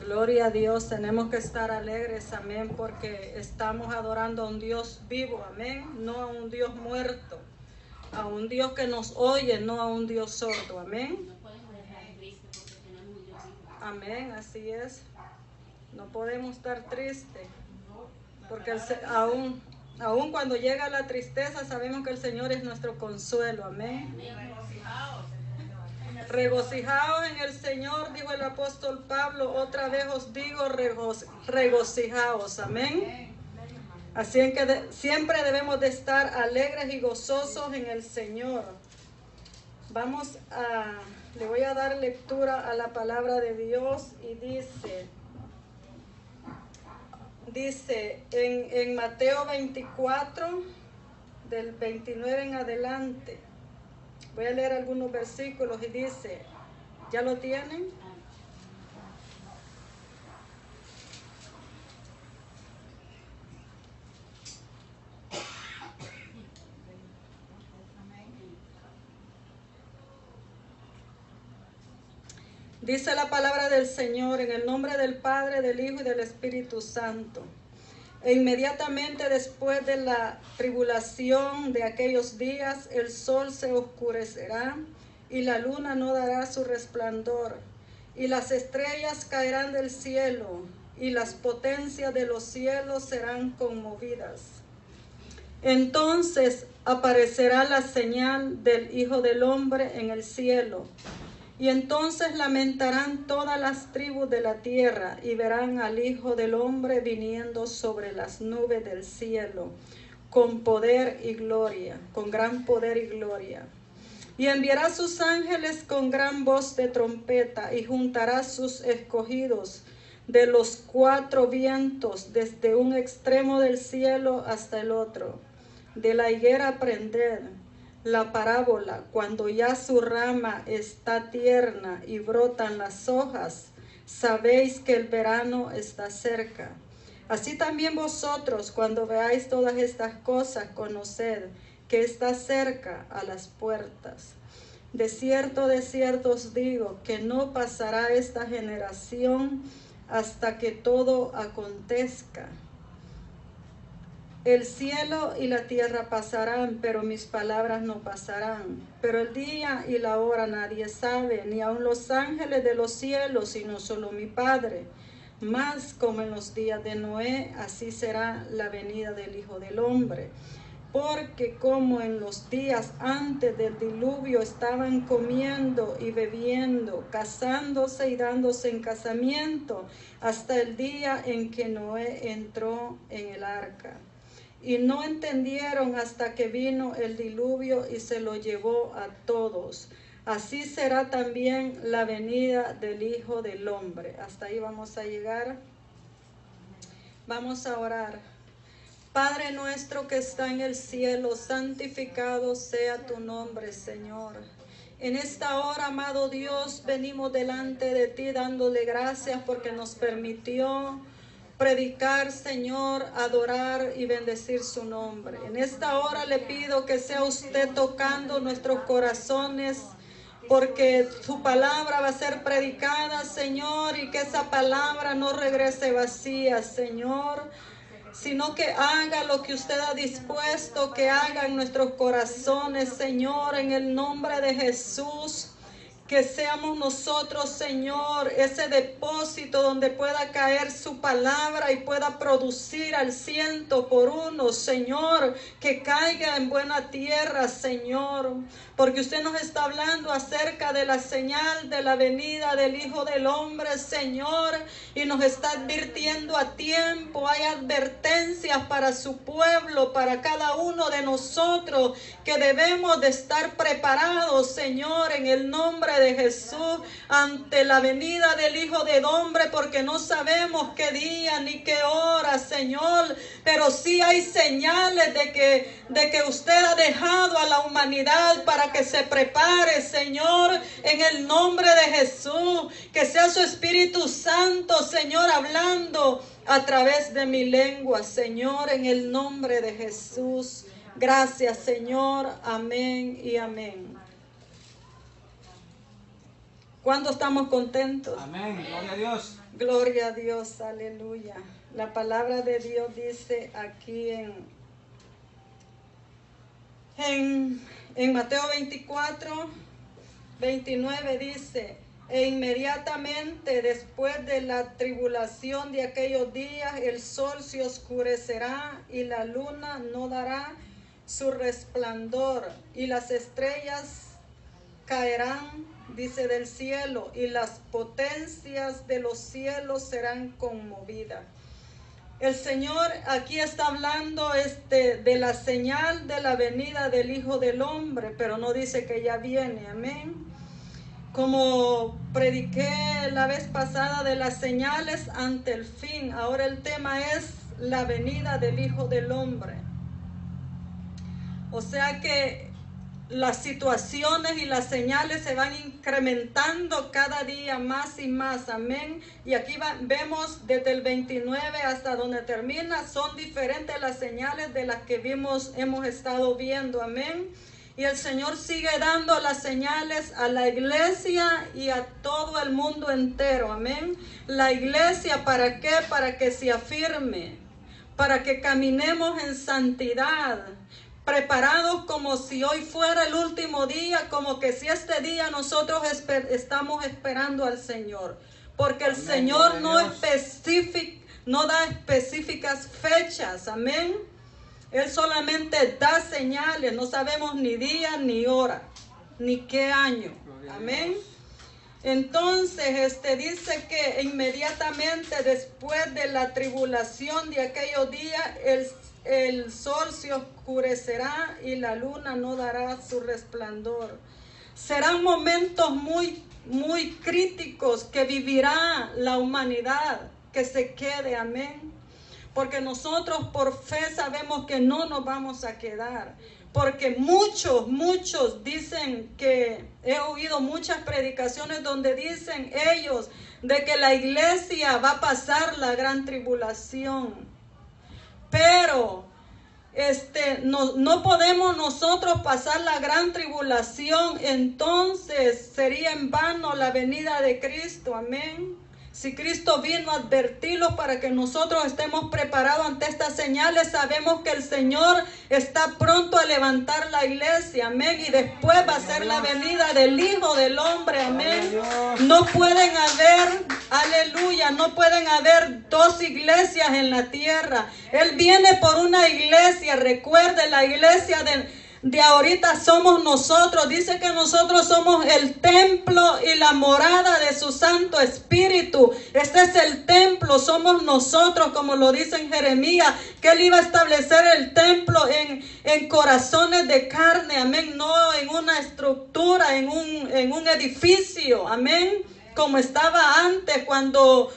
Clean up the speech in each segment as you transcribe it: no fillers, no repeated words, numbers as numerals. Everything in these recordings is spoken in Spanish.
Gloria a Dios, tenemos que estar alegres, amén, porque estamos adorando a un Dios vivo, amén, no a un Dios muerto, a un Dios que nos oye, no a un Dios sordo, amén. Amén, así es. No podemos estar tristes, porque aún cuando llega la tristeza sabemos que el Señor es nuestro consuelo, amén. Regocijaos en el Señor, dijo el apóstol Pablo, otra vez os digo, regocijaos, amén. Así es que siempre debemos de estar alegres y gozosos en el Señor. Le voy a dar lectura a la palabra de Dios y dice en Mateo 24, del 29 en adelante. Voy a leer algunos versículos y dice, ¿ya lo tienen? Dice la palabra del Señor en el nombre del Padre, del Hijo y del Espíritu Santo. E inmediatamente después de la tribulación de aquellos días, el sol se oscurecerá y la luna no dará su resplandor, y las estrellas caerán del cielo, y las potencias de los cielos serán conmovidas. Entonces aparecerá la señal del Hijo del Hombre en el cielo, y entonces lamentarán todas las tribus de la tierra y verán al Hijo del Hombre viniendo sobre las nubes del cielo con poder y gloria, con gran poder y gloria. Y enviará sus ángeles con gran voz de trompeta y juntará sus escogidos de los cuatro vientos, desde un extremo del cielo hasta el otro. De la higuera aprended la parábola, cuando ya su rama está tierna y brotan las hojas, sabéis que el verano está cerca. Así también vosotros, cuando veáis todas estas cosas, conoced que está cerca a las puertas. De cierto os digo, que no pasará esta generación hasta que todo acontezca. El cielo y la tierra pasarán, pero mis palabras no pasarán. Pero el día y la hora nadie sabe, ni aun los ángeles de los cielos, sino solo mi Padre. Mas como en los días de Noé, así será la venida del Hijo del Hombre. Porque como en los días antes del diluvio estaban comiendo y bebiendo, casándose y dándose en casamiento, hasta el día en que Noé entró en el arca. Y no entendieron hasta que vino el diluvio y se lo llevó a todos. Así será también la venida del Hijo del Hombre. Hasta ahí vamos a llegar. Vamos a orar. Padre nuestro que está en el cielo, santificado sea tu nombre, Señor. En esta hora, amado Dios, venimos delante de ti dándole gracias porque nos permitió predicar, Señor, adorar y bendecir su nombre. En esta hora le pido que sea usted tocando nuestros corazones, porque su palabra va a ser predicada, Señor, y que esa palabra no regrese vacía, Señor, sino que haga lo que usted ha dispuesto que haga en nuestros corazones, Señor, en el nombre de Jesús. Que seamos nosotros, Señor, ese depósito donde pueda caer su palabra y pueda producir al 100%, Señor, que caiga en buena tierra, Señor, porque usted nos está hablando acerca de la señal de la venida del Hijo del Hombre, Señor, y nos está advirtiendo a tiempo. Hay advertencias para su pueblo, para cada uno de nosotros, que debemos de estar preparados, Señor, en el nombre de Jesús, ante la venida del Hijo del Hombre, porque no sabemos qué día ni qué hora, Señor, pero sí hay señales de que usted ha dejado a la humanidad para que se prepare, Señor, en el nombre de Jesús. Que sea su Espíritu Santo, Señor, hablando a través de mi lengua, Señor, en el nombre de Jesús. Gracias, Señor. Amén y amén. ¿Cuándo estamos contentos? Amén. Gloria a Dios. Gloria a Dios, aleluya. La palabra de Dios dice aquí en Mateo 24, 29 dice: e inmediatamente después de la tribulación de aquellos días, el sol se oscurecerá y la luna no dará su resplandor, y las estrellas caerán, dice, del cielo, y las potencias de los cielos serán conmovidas. El Señor aquí está hablando de la señal de la venida del Hijo del Hombre, pero no dice que ya viene, amén. Como prediqué la vez pasada de las señales ante el fin, ahora el tema es la venida del Hijo del Hombre. O sea que las situaciones y las señales se van incrementando cada día más y más, amén. Y aquí vemos desde el 29 hasta donde termina, son diferentes las señales de las que hemos estado viendo, amén. Y el Señor sigue dando las señales a la iglesia y a todo el mundo entero, amén. La iglesia, ¿para qué? Para que se afirme, para que caminemos en santidad, preparados como si hoy fuera el último día, como que si este día nosotros estamos esperando al Señor, porque el Señor no da específicas fechas, amén. Él solamente da señales, no sabemos ni día, ni hora, ni qué año, amén. Entonces, dice que inmediatamente después de la tribulación de aquellos días, el sol se oscurecerá y la luna no dará su resplandor. Serán momentos muy, muy críticos que vivirá la humanidad, que se quede, amén. Porque nosotros por fe sabemos que no nos vamos a quedar. Porque muchos dicen, que he oído muchas predicaciones donde dicen ellos de que la iglesia va a pasar la gran tribulación. Pero no podemos nosotros pasar la gran tribulación, entonces sería en vano la venida de Cristo, amén. Si Cristo vino a advertirlos para que nosotros estemos preparados ante estas señales, sabemos que el Señor está pronto a levantar la iglesia, amén, y después va a ser la venida del Hijo del Hombre, amén. No pueden haber, aleluya, no pueden haber dos iglesias en la tierra. Él viene por una iglesia, recuerde, la iglesia de ahorita somos nosotros. Dice que nosotros somos el templo y la morada de su Santo Espíritu. Este es el templo, somos nosotros, como lo dice en Jeremías, que Él iba a establecer el templo en corazones de carne, amén, no en una estructura, en un edificio, amén, como estaba antes cuando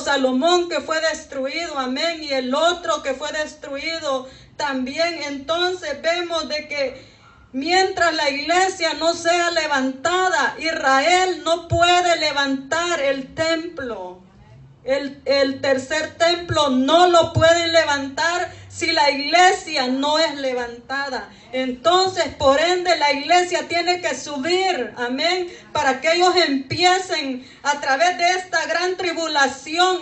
Salomón, que fue destruido, amén, y el otro que fue destruido también. Entonces vemos de que mientras la iglesia no sea levantada, Israel no puede levantar el templo. El tercer templo no lo pueden levantar si la iglesia no es levantada. Entonces, por ende, la iglesia tiene que subir, amén, para que ellos empiecen a través de esta gran tribulación,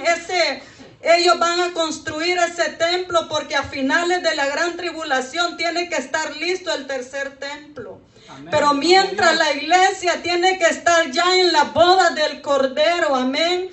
ellos van a construir ese templo, porque a finales de la gran tribulación tiene que estar listo el tercer templo. Amén. Pero mientras la iglesia tiene que estar ya en la boda del Cordero, amén.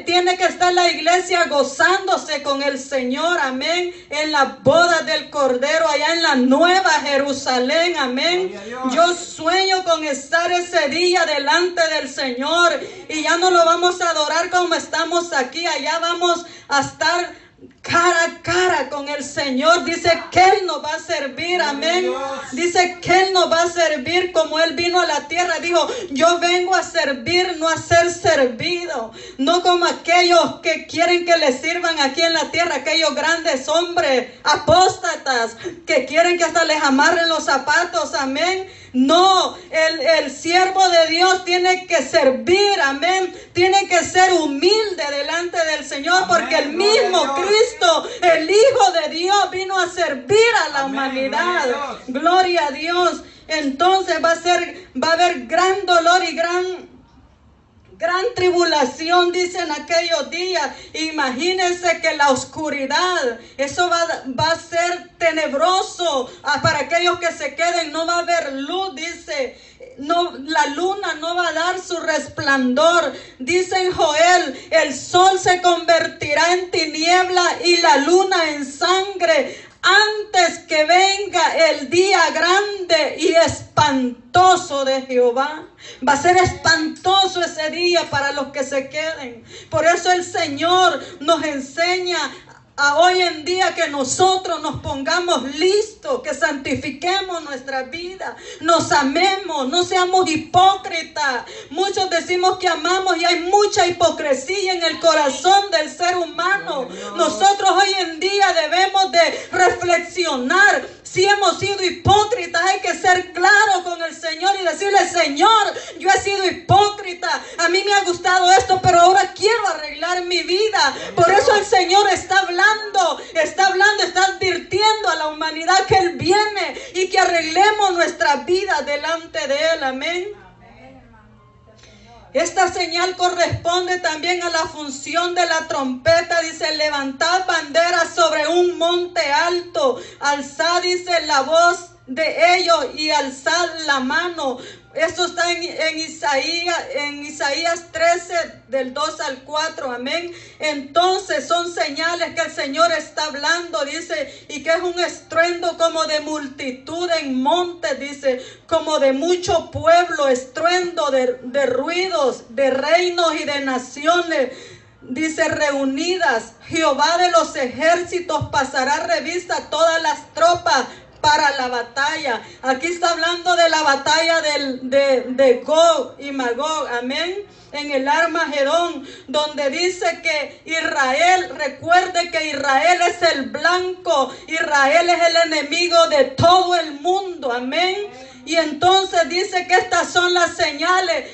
Tiene que estar la iglesia gozándose con el Señor, amén, en la boda del Cordero, allá en la nueva Jerusalén, amén. Yo sueño con estar ese día delante del Señor, y ya no lo vamos a adorar como estamos aquí, allá vamos a estar cara a cara con el Señor. Dice que Él nos va a servir, amén. Dice que Él nos va a servir como Él vino a la tierra. Dijo, yo vengo a servir, no a ser servido. No como aquellos que quieren que les sirvan aquí en la tierra, aquellos grandes hombres apóstatas que quieren que hasta les amarren los zapatos, amén. No, el siervo de Dios tiene que servir, amén. Tiene que ser humilde delante del Señor, porque el mismo Cristo, el Hijo de Dios, vino a servir a la humanidad. Gloria a Dios. Entonces va a haber gran dolor y gran gran tribulación, dice, en aquellos días. Imagínense que la oscuridad, eso va a ser tenebroso para aquellos que se queden. No va a haber luz, dice. No, la luna no va a dar su resplandor. Dice en Joel, el sol se convertirá en tiniebla y la luna en sangre, antes que venga el día grande y espantoso de Jehová. Va a ser espantoso ese día para los que se queden. Por eso el Señor nos enseña a hoy en día que nosotros nos pongamos listos, que santifiquemos nuestra vida, nos amemos, no seamos hipócritas. Muchos decimos que amamos y hay mucha hipocresía en el corazón del ser humano. Nosotros hoy en día debemos de reflexionar. Si hemos sido hipócritas, hay que ser claro con el Señor y decirle: Señor, yo he sido hipócrita, a mí me ha gustado esto, pero ahora quiero arreglar mi vida. Por eso el Señor está hablando, está advirtiendo a la humanidad que Él viene y que arreglemos nuestra vida delante de Él. Amén. Esta señal corresponde también a la función de la trompeta. Dice: levantad bandera sobre un monte alto, alzad, dice, la voz de ellos y alzad la mano. Esto está en Isaías 13, del 2 al 4, amén. Entonces son señales que el Señor está hablando, dice, y que es un estruendo como de multitud en montes, dice, como de mucho pueblo, estruendo de ruidos, de reinos y de naciones, dice, reunidas. Jehová de los ejércitos pasará revista a todas las tropas para la batalla. Aquí está hablando de la batalla de Gog y Magog, amén, en el Armagedón, donde dice que Israel, recuerde que Israel es el blanco, Israel es el enemigo de todo el mundo, amén. Y entonces dice que estas son las señales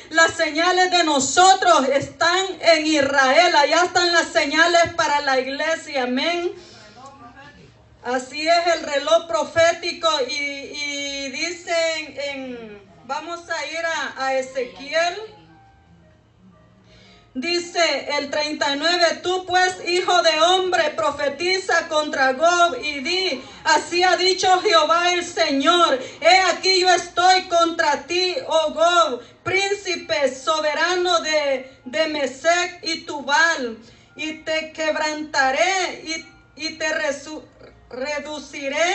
de nosotros están en Israel, allá están las señales para la iglesia, amén. Así es el reloj profético y dice vamos a ir a Ezequiel. Dice el 39, tú pues, hijo de hombre, profetiza contra Gog y di, así ha dicho Jehová el Señor, he aquí yo estoy contra ti, oh Gog, príncipe soberano de Mesec y Tubal, y te quebrantaré y te reduciré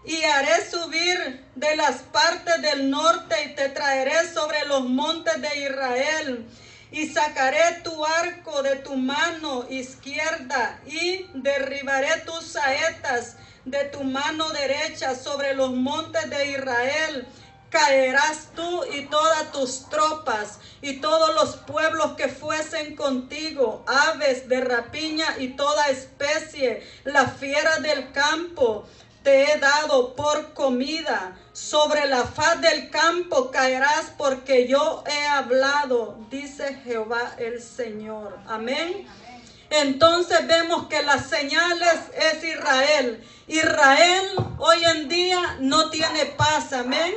y haré subir de las partes del norte y te traeré sobre los montes de Israel y sacaré tu arco de tu mano izquierda y derribaré tus saetas de tu mano derecha sobre los montes de Israel. Caerás tú y todas tus tropas y todos los pueblos que fuesen contigo, aves de rapiña y toda especie, las fieras del campo te he dado por comida. Sobre la faz del campo caerás porque yo he hablado, dice Jehová el Señor. Amén. Entonces vemos que las señales es Israel. Israel hoy en día no tiene paz. Amén.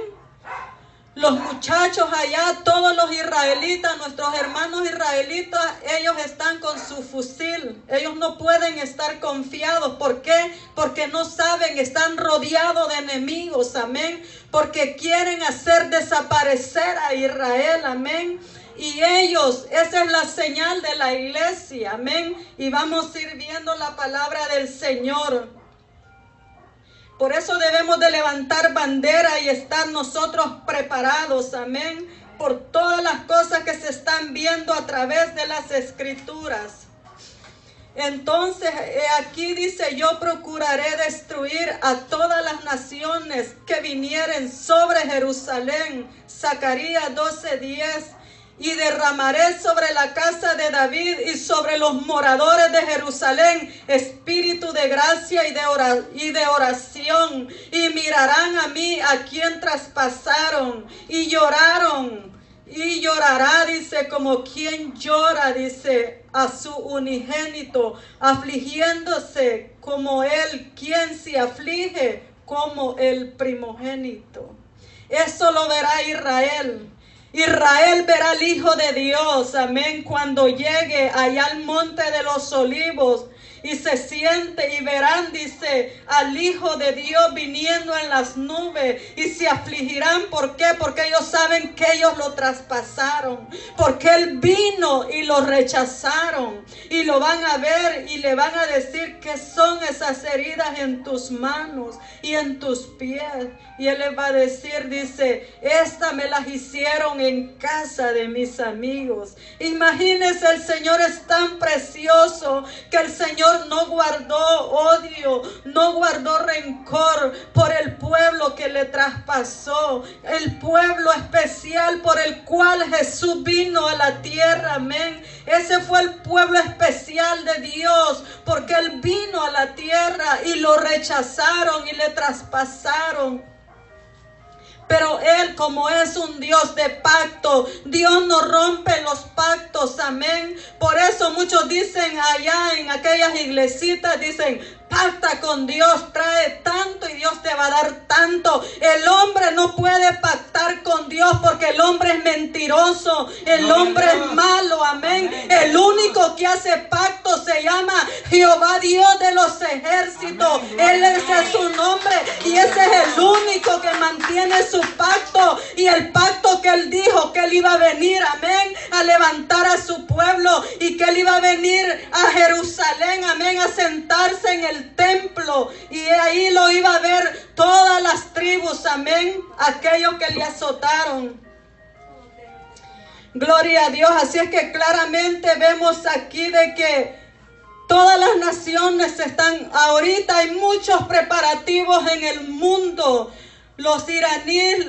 Los muchachos allá, todos los israelitas, nuestros hermanos israelitas, ellos están con su fusil. Ellos no pueden estar confiados. ¿Por qué? Porque no saben, están rodeados de enemigos. Amén. Porque quieren hacer desaparecer a Israel. Amén. Y ellos, esa es la señal de la iglesia. Amén. Y vamos a ir viendo la palabra del Señor. Por eso debemos de levantar bandera y estar nosotros preparados, amén, por todas las cosas que se están viendo a través de las escrituras. Entonces, aquí dice, yo procuraré destruir a todas las naciones que vinieren sobre Jerusalén. Zacarías 12:10. Y derramaré sobre la casa de David y sobre los moradores de Jerusalén espíritu de gracia y de oración. Y mirarán a mí, a quien traspasaron, y lloraron. Y llorará, dice, como quien llora, dice, a su unigénito, afligiéndose como él, quien se aflige como el primogénito. Eso lo verá Israel. Israel verá al Hijo de Dios, amén, cuando llegue allá al monte de los olivos y se siente y verán, dice, al Hijo de Dios viniendo en las nubes y se afligirán. ¿Por qué? Porque ellos saben que ellos lo traspasaron, porque Él vino y lo rechazaron, y lo van a ver y le van a decir que son esas heridas en tus manos y en tus pies. Y Él les va a decir, dice, estas me las hicieron en casa de mis amigos. Imagínense, el Señor es tan precioso que el Señor no guardó odio, no guardó rencor por el pueblo que le traspasó, el pueblo especial por el cual Jesús vino a la tierra, amén. Ese fue el pueblo especial de Dios, porque Él vino a la tierra y lo rechazaron y le traspasaron. Pero Él, como es un Dios de pacto, Dios no rompe los pactos, amén. Por eso muchos dicen allá en aquellas iglesitas, dicen, pacta con Dios, trae tanto y Dios te va a dar tanto. El hombre no puede pactar con Dios porque el hombre es mentiroso, el hombre es malo, amén. El único que hace pacto se llama Jehová Dios de los ejércitos. Él es su nombre y ese es el único que mantiene su pacto, y el pacto que Él dijo que Él iba a venir, amén, a levantar a su pueblo y que Él iba a venir a Jerusalén, amén, a sentarse en el templo, y ahí lo iba a ver todas las tribus, amén, aquellos que le azotaron. Gloria a Dios. Así es que claramente vemos aquí de que todas las naciones están, ahorita hay muchos preparativos en el mundo. Los iraníes,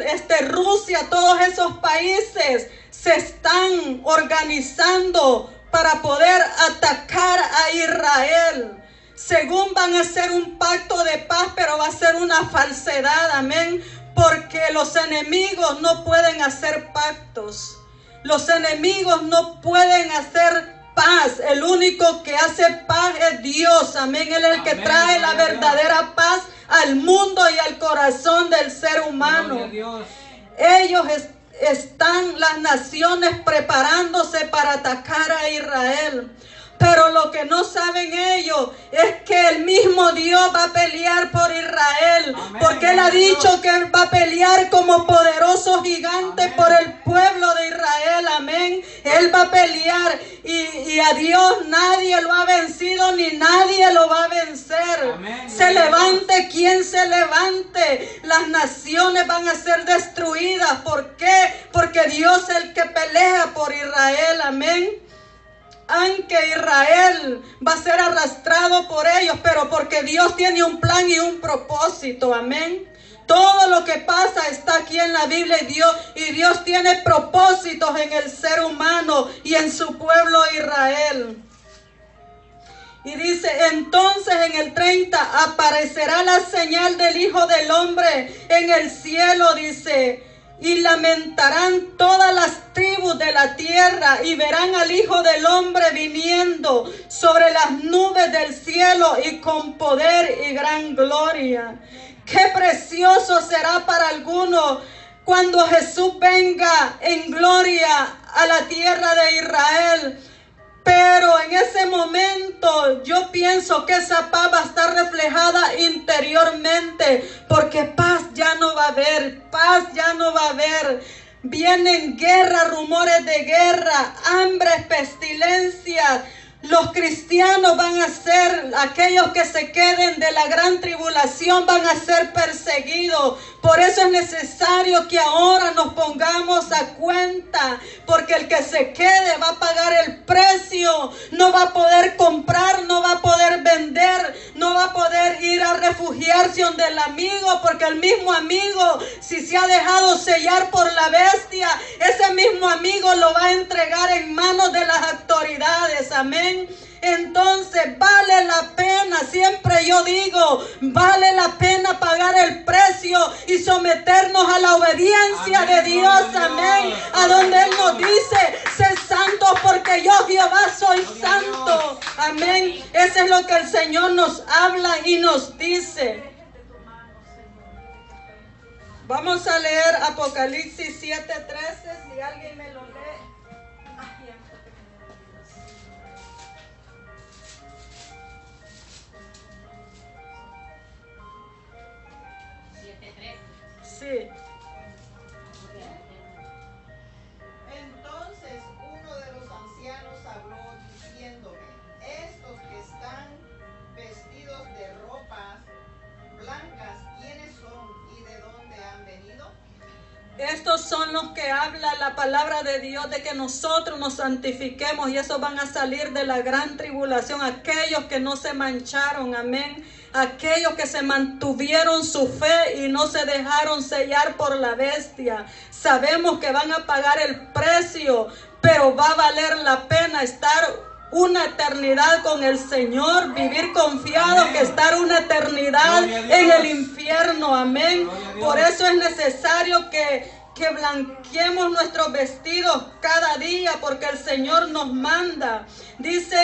Rusia, todos esos países se están organizando para poder atacar a Israel. Según van a hacer un pacto de paz, pero va a ser una falsedad, amén, porque los enemigos no pueden hacer pactos. Los enemigos no pueden hacer paz. El único que hace paz es Dios, amén. Él es el que trae la verdadera paz al mundo y al corazón del ser humano. Ellos están, las naciones, preparándose para atacar a Israel. Pero lo que no saben ellos es que el mismo Dios va a pelear por Israel. Amén, porque Él ha dicho que Él va a pelear como poderoso gigante, amén, por el pueblo de Israel. Amén. Él va a pelear y a Dios nadie lo ha vencido ni nadie lo va a vencer. Amén. Se levante quien se levante, las naciones van a ser destruidas. ¿Por qué? Porque Dios es el que pelea por Israel. Amén. Aunque Israel va a ser arrastrado por ellos, pero porque Dios tiene un plan y un propósito, amén. Todo lo que pasa está aquí en la Biblia, y Dios tiene propósitos en el ser humano y en su pueblo Israel. Y dice, entonces en el 30, aparecerá la señal del Hijo del Hombre en el cielo, dice, y lamentarán todas las tribus de la tierra y verán al Hijo del Hombre viniendo sobre las nubes del cielo y con poder y gran gloria. Qué precioso será para algunos cuando Jesús venga en gloria a la tierra de Israel. Pero en ese momento yo pienso que esa paz va a estar reflejada interiormente, porque paz ya no va a haber, paz ya no va a haber. Vienen guerras, rumores de guerra, hambre, pestilencia. Los cristianos van a ser, aquellos que se queden de la gran tribulación van a ser perseguidos. Por eso es necesario que ahora nos pongamos a cuenta, porque el que se quede va a pagar el precio, no va a poder comprar, no va a poder vender, no va a poder ir a refugiarse donde el amigo, porque el mismo amigo, si se ha dejado sellar por la bestia, ese mismo amigo lo va a entregar en manos de las autoridades, amén. Entonces vale la pena, siempre yo digo, vale la pena pagar el precio y someternos a la obediencia, amén, de Dios, amén, a donde Él nos dice, sé santo porque yo Jehová soy santo, amén. Eso es lo que el Señor nos habla y nos dice. Vamos a leer Apocalipsis 7:13, si alguien me lo lee. Aquí en 7:13. Sí. Entonces uno de los ancianos habló diciéndome: estos que están vestidos de ropas blancas, ¿quiénes son y de dónde han venido? Estos son los que habla la palabra de Dios, de que nosotros nos santifiquemos, y esos van a salir de la gran tribulación, aquellos que no se mancharon, amén, aquellos que se mantuvieron su fe y no se dejaron sellar por la bestia. Sabemos que van a pagar el precio, pero va a valer la pena estar una eternidad con el Señor, vivir confiado, amén, que estar una eternidad en el infierno, amén. Por eso es necesario que blanqueemos nuestros vestidos cada día, porque el Señor nos manda. Dice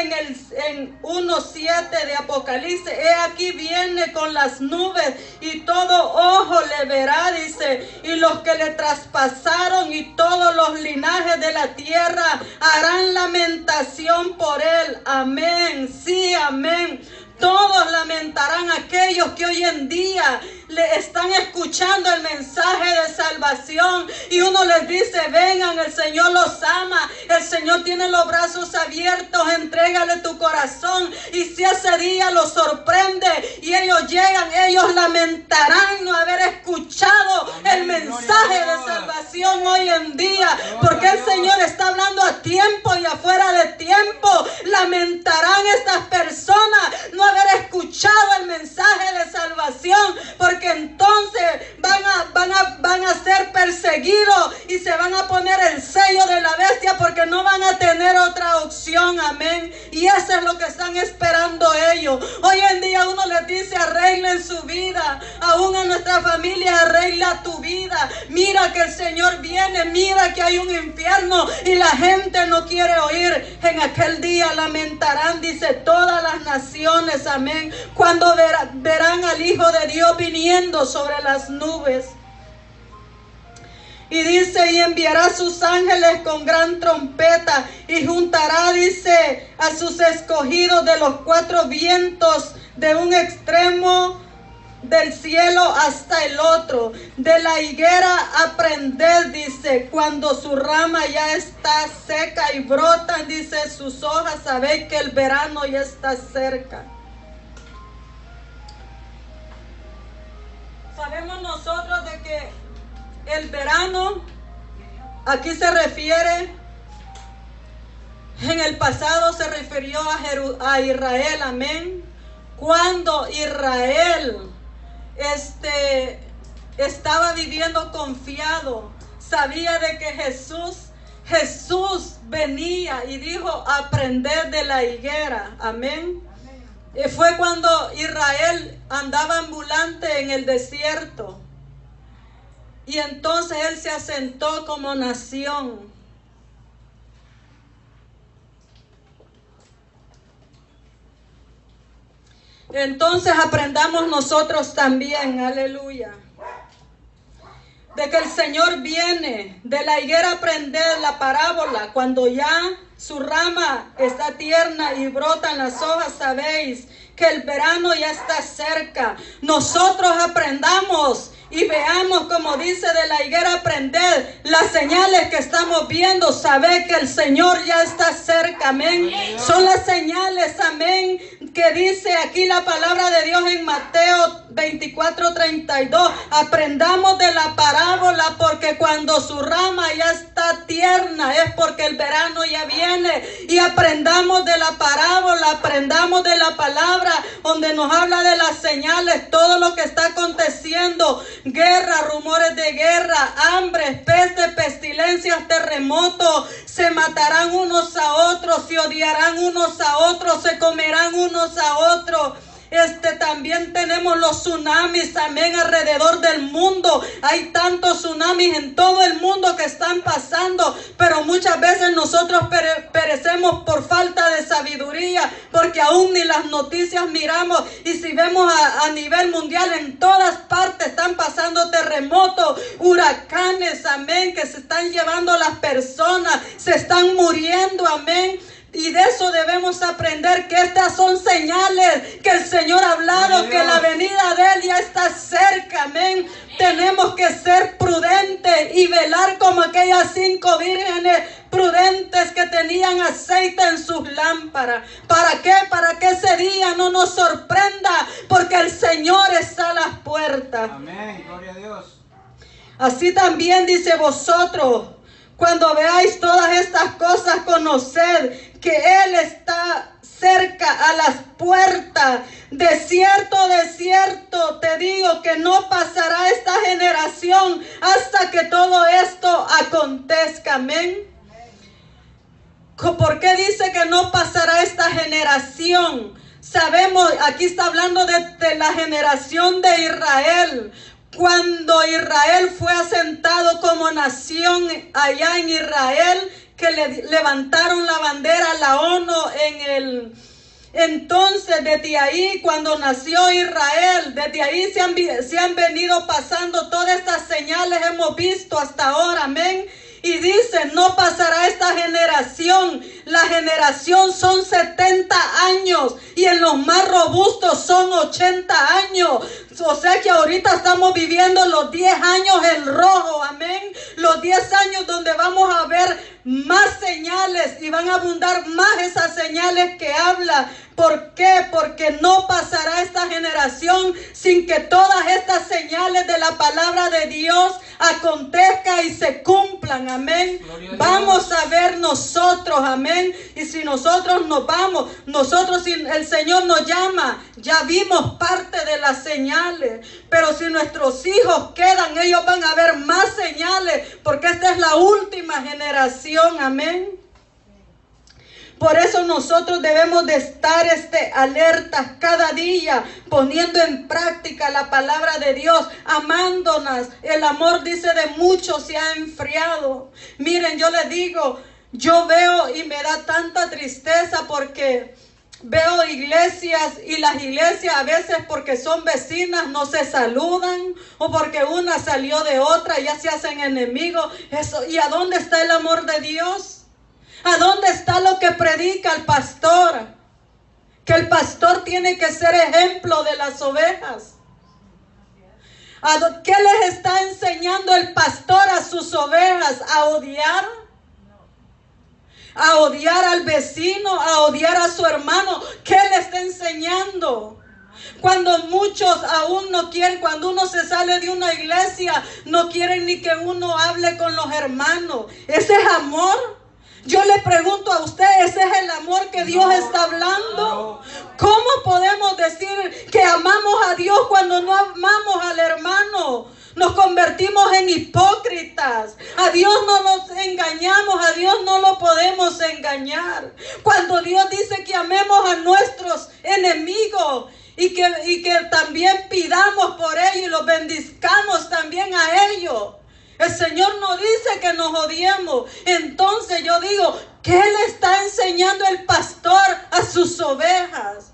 en 1:7 de Apocalipsis: he aquí viene con las nubes y todo ojo le verá, dice, y los que le traspasaron y todos los linajes de la tierra harán lamentación por él. Amén, sí, amén. Todos lamentarán, aquellos que hoy en día le están escuchando el mensaje de salvación, y uno les dice: vengan, el Señor los ama, el Señor tiene los brazos abiertos, entrégale tu corazón. Y si ese día los sorprende y ellos llegan, ellos lamentarán no haber escuchado el mensaje de salvación hoy en día, porque el Señor está hablando a tiempo y afuera de tiempo. Lamentarán estas personas no haber escuchado el mensaje de salvación, porque entonces van a ser perseguidos y se van a poner el sello de la bestia, porque no van a tener otra opción, amén. Y eso es lo que están esperando ellos. Hoy en día uno les dice: arreglen su vida, aún a nuestra familia: arregla tu vida, mira que el Señor viene, mira que hay un infierno, y la gente no quiere oír. En aquel día lamentarán, dice, todas las naciones, amén, cuando verán al Hijo de Dios viniendo sobre las nubes. Y dice: y enviará a sus ángeles con gran trompeta, y juntará, dice, a sus escogidos de los cuatro vientos, de un extremo del cielo hasta el otro. De la higuera aprended, dice, cuando su rama ya está seca y brotan, dice, sus hojas, sabéis que el verano ya está cerca. Sabemos nosotros de que el verano aquí se refiere, en el pasado se refirió a Israel, amén. Cuando Israel estaba viviendo confiado, sabía de que Jesús venía y dijo: aprended de la higuera, amén. Fue cuando Israel andaba ambulante en el desierto, y entonces él se asentó como nación. Entonces aprendamos nosotros también, aleluya, de que el Señor viene. De la higuera aprended la parábola, cuando ya su rama está tierna y brotan las hojas, sabéis que el verano ya está cerca. Nosotros aprendamos y veamos, como dice de la higuera, aprender las señales que estamos viendo, saber que el Señor ya está cerca, amén. Son las señales, amén, que dice aquí la palabra de Dios en Mateo 24:32. Aprendamos de la parábola, porque cuando su rama ya está tierna es porque el verano ya viene. Y aprendamos de la parábola, aprendamos de la palabra donde nos habla de las señales, todo lo que está aconteciendo: guerra, rumores de guerra, hambre, peste, pestilencias, terremotos. Se matarán unos a otros, se odiarán unos a otros, se comerán unos a otros. También tenemos los tsunamis, amén, alrededor del mundo. Hay tantos tsunamis en todo el mundo que están pasando, pero muchas veces nosotros perecemos por falta de sabiduría, porque aún ni las noticias miramos. Y si vemos a nivel mundial, en todas partes están pasando terremotos, huracanes, amén, que se están llevando las personas, se están muriendo, amén. Y de eso debemos aprender, que estas son señales que el Señor ha hablado, que la venida de Él ya está cerca, amén. Tenemos que ser prudentes y velar como aquellas 5 vírgenes prudentes que tenían aceite en sus lámparas. ¿Para qué? Para que ese día no nos sorprenda, porque el Señor está a las puertas. Amén, gloria a Dios. Así también dice: vosotros, cuando veáis todas estas cosas, conoced que Él está cerca, a las puertas. De cierto, te digo que no pasará esta generación hasta que todo esto acontezca. Amén. ¿Por qué dice que no pasará esta generación? Sabemos, aquí está hablando de la generación de Israel. Cuando Israel fue asentado como nación allá en Israel, que le levantaron la bandera, la ONU entonces desde ahí, cuando nació Israel, desde ahí se han venido pasando todas estas señales, hemos visto hasta ahora, amén. Y dice: no pasará esta generación. La generación son 70 años y en los más robustos son 80 años. O sea que ahorita estamos viviendo los 10 años en rojo, amén. Los 10 años donde vamos a ver más señales y van a abundar más esas señales que habla. ¿Por qué? Porque no pasará esta generación sin que todas estas señales de la palabra de Dios acontezcan y se cumplan, amén. Vamos a ver nosotros, amén. Y si nosotros nos vamos, si el Señor nos llama, ya vimos parte de las señales. Pero si nuestros hijos quedan, ellos van a ver más señales, porque esta es la última generación, amén. Por eso nosotros debemos de estar alertas cada día, poniendo en práctica la palabra de Dios, amándonos. El amor, dice, de muchos se ha enfriado. Miren, yo les digo, yo veo y me da tanta tristeza porque veo iglesias, y las iglesias a veces, porque son vecinas, no se saludan, o porque una salió de otra y ya se hacen enemigos. ¿Y a dónde está el amor de Dios? ¿A dónde está lo que predica el pastor? Que el pastor tiene que ser ejemplo de las ovejas. ¿Qué les está enseñando el pastor a sus ovejas? ¿A odiar? ¿A odiar al vecino? ¿A odiar a su hermano? ¿Qué le está enseñando? Cuando muchos aún no quieren, cuando uno se sale de una iglesia, no quieren ni que uno hable con los hermanos. ¿Ese es amor? Yo le pregunto a usted, ¿ese es el amor que Dios está hablando? ¿Cómo podemos decir que amamos a Dios cuando no amamos al hermano? Nos convertimos en hipócritas. A Dios no nos engañamos, a Dios no lo podemos engañar. Cuando Dios dice que amemos a nuestros enemigos y que también pidamos por ellos y los bendizcamos también a ellos. El Señor no dice que nos odiemos. Entonces yo digo, ¿qué le está enseñando el pastor a sus ovejas?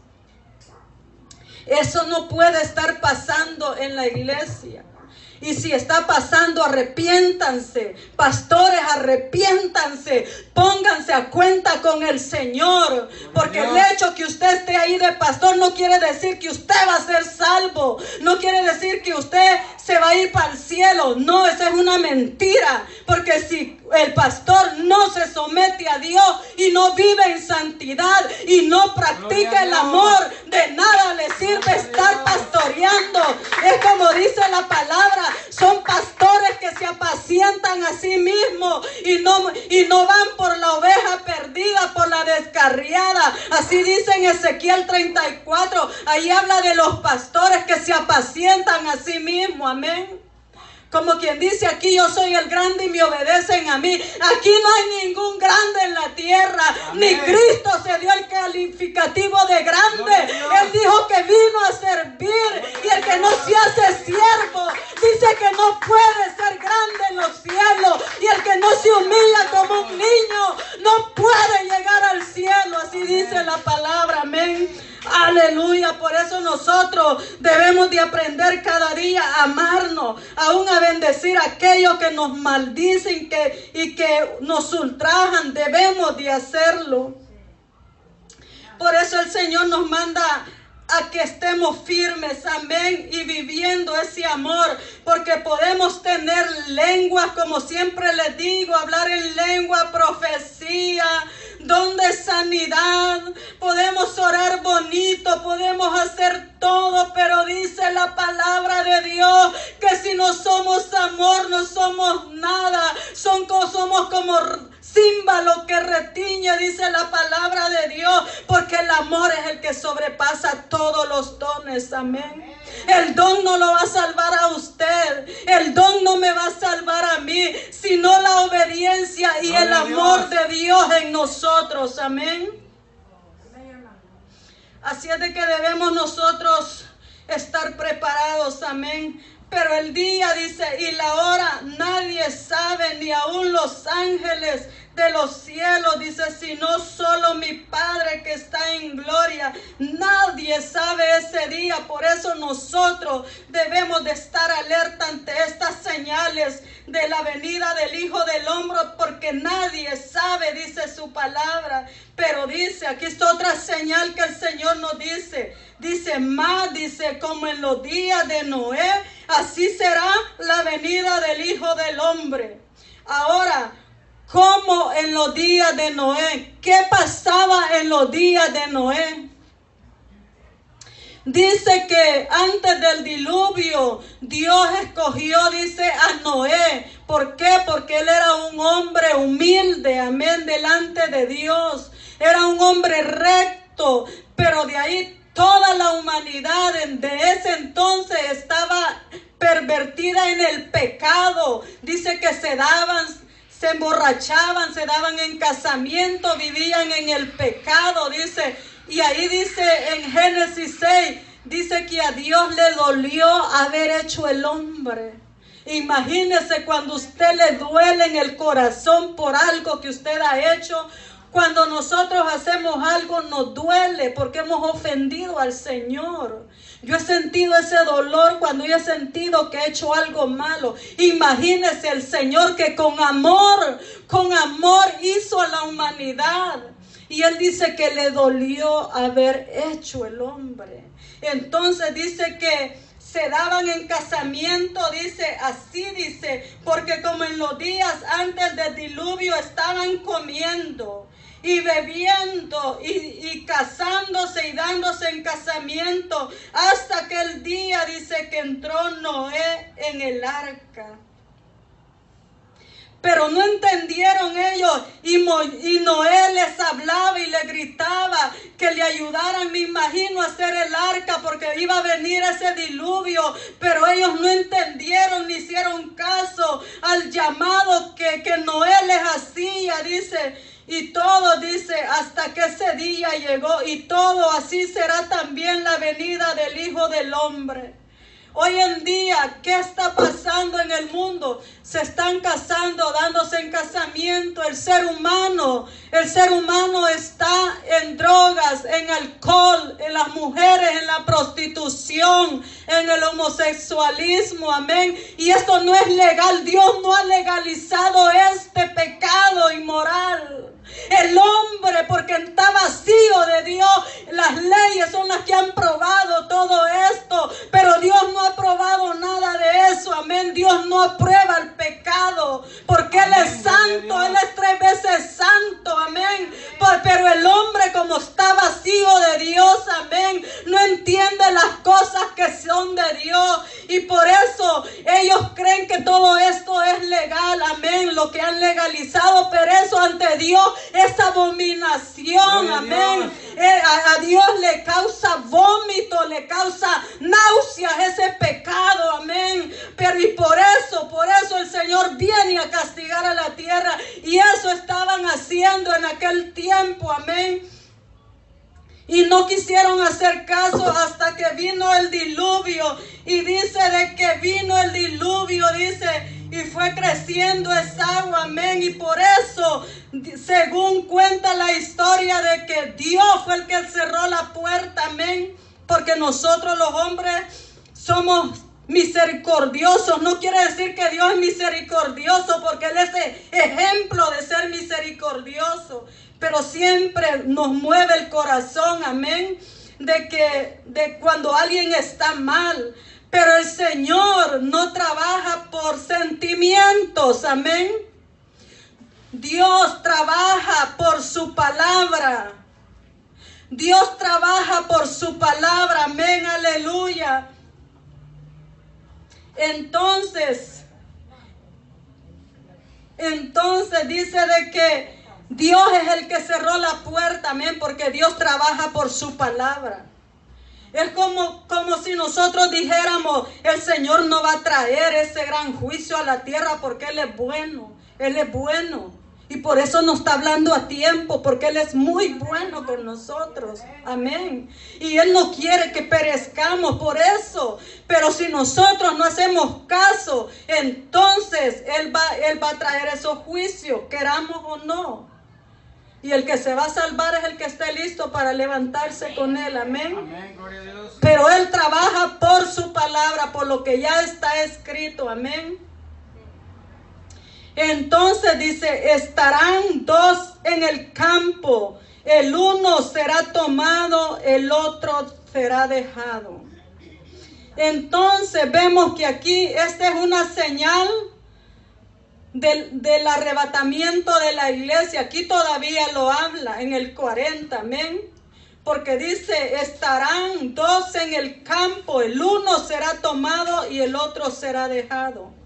Eso no puede estar pasando en la iglesia. Y si está pasando, arrepiéntanse. Pastores, arrepiéntanse. Pónganse a cuenta con el Señor. Porque el hecho que usted esté ahí de pastor no quiere decir que usted va a ser salvo. No quiere decir que usted se va a ir para el cielo. No, esa es una mentira. Porque si el pastor no se somete a Dios y no vive en santidad y no practica el amor, de nada le sirve estar pastoreando. Es como dice la palabra, son pastores que se apacientan a sí mismos y no van por la oveja perdida, por la descarriada. Así dice en Ezequiel 34, ahí habla de los pastores que se apacientan a sí mismos, amén. Como quien dice, aquí yo soy el grande y me obedecen a mí. Aquí no hay ningún grande en la tierra. Amén. Ni Cristo se dio el calificativo de grande. Él dijo que vino palabra, amén. Aleluya, por eso nosotros debemos de aprender cada día a amarnos, aún a bendecir a aquellos que nos maldicen y que nos ultrajan. Debemos de hacerlo. Por eso el Señor nos manda a que estemos firmes, amén, y viviendo ese amor, porque podemos tener lenguas, como siempre les digo, hablar en lengua, profecía, don de sanidad, podemos orar bonito, podemos hacer todo, pero dice la palabra de Dios que si no somos amor, no somos nada, somos como címbalo que retiñe, dice la palabra de Dios, porque el amor es el que sobrepasa todos los dones, amén. El don no lo va a salvar a usted, el don no me va a salvar a mí, sino la obediencia y el amor de Dios en nosotros, amén. Así es de que debemos nosotros estar preparados, amén. Pero el día, dice, y la hora nadie sabe, ni aun los ángeles de los cielos, dice, sino solo mi Padre que está en gloria. Nadie sabe ese día. Por eso nosotros debemos de estar alerta ante estas señales de la venida del Hijo del Hombre, porque nadie sabe, dice su palabra. Pero dice, aquí está otra señal que el Señor nos dice. Dice, más, dice, como en los días de Noé, así será la venida del Hijo del Hombre. Ahora, como en los días de Noé. ¿Qué pasaba en los días de Noé? Dice que antes del diluvio, Dios escogió, dice, a Noé. ¿Por qué? Porque él era un hombre humilde, amén, delante de Dios. Era un hombre recto, pero de ahí toda la humanidad de ese entonces estaba pervertida en el pecado. Dice que se emborrachaban, se daban en casamiento, vivían en el pecado, dice. Y ahí dice en Génesis 6, dice que a Dios le dolió haber hecho el hombre. Imagínese cuando usted le duele en el corazón por algo que usted ha hecho. Cuando nosotros hacemos algo nos duele porque hemos ofendido al Señor. Yo he sentido ese dolor cuando yo he sentido que he hecho algo malo. Imagínese el Señor que con amor hizo a la humanidad. Y Él dice que le dolió haber hecho el hombre. Entonces dice que se daban en casamiento, dice, así dice, porque como en los días antes del diluvio estaban comiendo y bebiendo y casándose y dándose en casamiento hasta aquel día, dice, que entró Noé en el arca. Pero no entendieron ellos y Noé les hablaba y les gritaba que le ayudaran, me imagino, a hacer el arca porque iba a venir ese diluvio. Pero ellos no entendieron ni hicieron caso al llamado que Noé les hacía, dice. Y todo, dice, hasta que ese día llegó, y todo así será también la venida del Hijo del Hombre. Hoy en día, ¿qué está pasando en el mundo? Se están casando, dándose en casamiento. El ser humano está en drogas, en alcohol, en las mujeres, en la prostitución, en el homosexualismo, amén. Y esto no es legal. Dios no ha legalizado este pecado inmoral. El hombre, porque está vacío de Dios, las leyes son las que han probado todo esto, pero Dios no ha probado nada de eso, amén. Dios no aprueba el pecado, porque Él es santo, Él es 3 veces santo, amén. Pero el hombre, como está vacío de Dios, amén, no entiende las cosas que son de Dios, y por eso ellos creen que todo esto es legal, amén, lo que han legalizado, pero eso ante Dios es abominación, amén. A Dios le causa vómito, le causa náuseas ese pecado, amén. Pero y por eso el Señor viene a castigar a la tierra, y eso estaban haciendo en aquel tiempo, amén. Y no quisieron hacer caso hasta que vino el diluvio. Y dice de que vino el diluvio, dice, y fue creciendo esa agua, amén. Y por eso, según cuenta la historia, de que Dios fue el que cerró la puerta, amén. Porque nosotros los hombres somos misericordiosos. No quiere decir que Dios es misericordioso, porque Él es ejemplo de ser misericordioso. Pero siempre nos mueve el corazón, amén, de cuando alguien está mal. Pero el Señor no trabaja por sentimientos, amén. Dios trabaja por su palabra. Dios trabaja por su palabra, amén, aleluya. Entonces dice de que Dios es el que cerró la puerta, amén, porque Dios trabaja por su palabra. Es como si nosotros dijéramos, el Señor no va a traer ese gran juicio a la tierra porque Él es bueno. Él es bueno. Y por eso nos está hablando a tiempo, porque Él es muy bueno con nosotros. Amén. Y Él no quiere que perezcamos por eso. Pero si nosotros no hacemos caso, entonces Él va a traer esos juicios, queramos o no. Y el que se va a salvar es el que esté listo para levantarse con Él. Amén. Amén, gloria a Dios. Pero Él trabaja por su palabra, por lo que ya está escrito. Amén. Entonces dice, estarán dos en el campo. El uno será tomado, el otro será dejado. Entonces vemos que aquí esta es una señal del arrebatamiento de la iglesia. Aquí todavía lo habla en el 40, amén. Porque dice, estarán dos en el campo, el uno será tomado y el otro será dejado.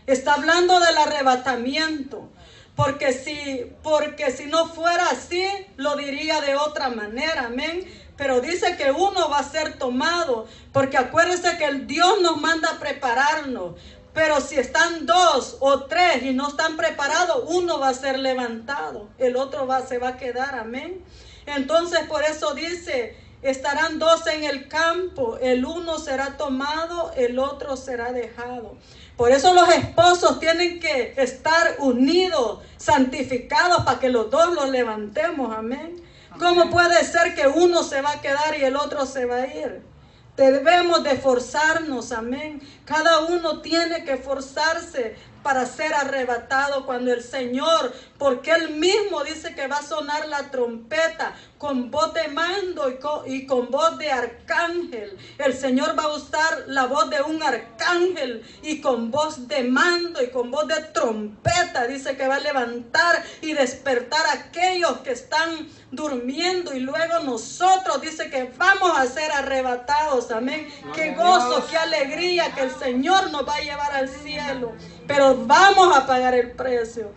Está hablando del arrebatamiento. Porque si no fuera así, lo diría de otra manera, amén. Pero dice que uno va a ser tomado, porque acuérdense que el Dios nos manda a prepararnos. Pero si están dos o tres y no están preparados, uno va a ser levantado, el otro se va a quedar, amén. Entonces por eso dice, estarán dos en el campo, el uno será tomado, el otro será dejado. Por eso los esposos tienen que estar unidos, santificados, para que los dos los levantemos, amén. ¿Cómo puede ser que uno se va a quedar y el otro se va a ir? Debemos de esforzarnos, amén. Cada uno tiene que esforzarse para ser arrebatado cuando el Señor, porque Él mismo dice que va a sonar la trompeta con voz de mando y con voz de arcángel. El Señor va a usar la voz de un arcángel y con voz de mando y con voz de trompeta. Dice que va a levantar y despertar a aquellos que están durmiendo, y luego nosotros dice que vamos a ser arrebatados, amén. Qué gozo, qué alegría que el Señor nos va a llevar al cielo, pero vamos a pagar el precio.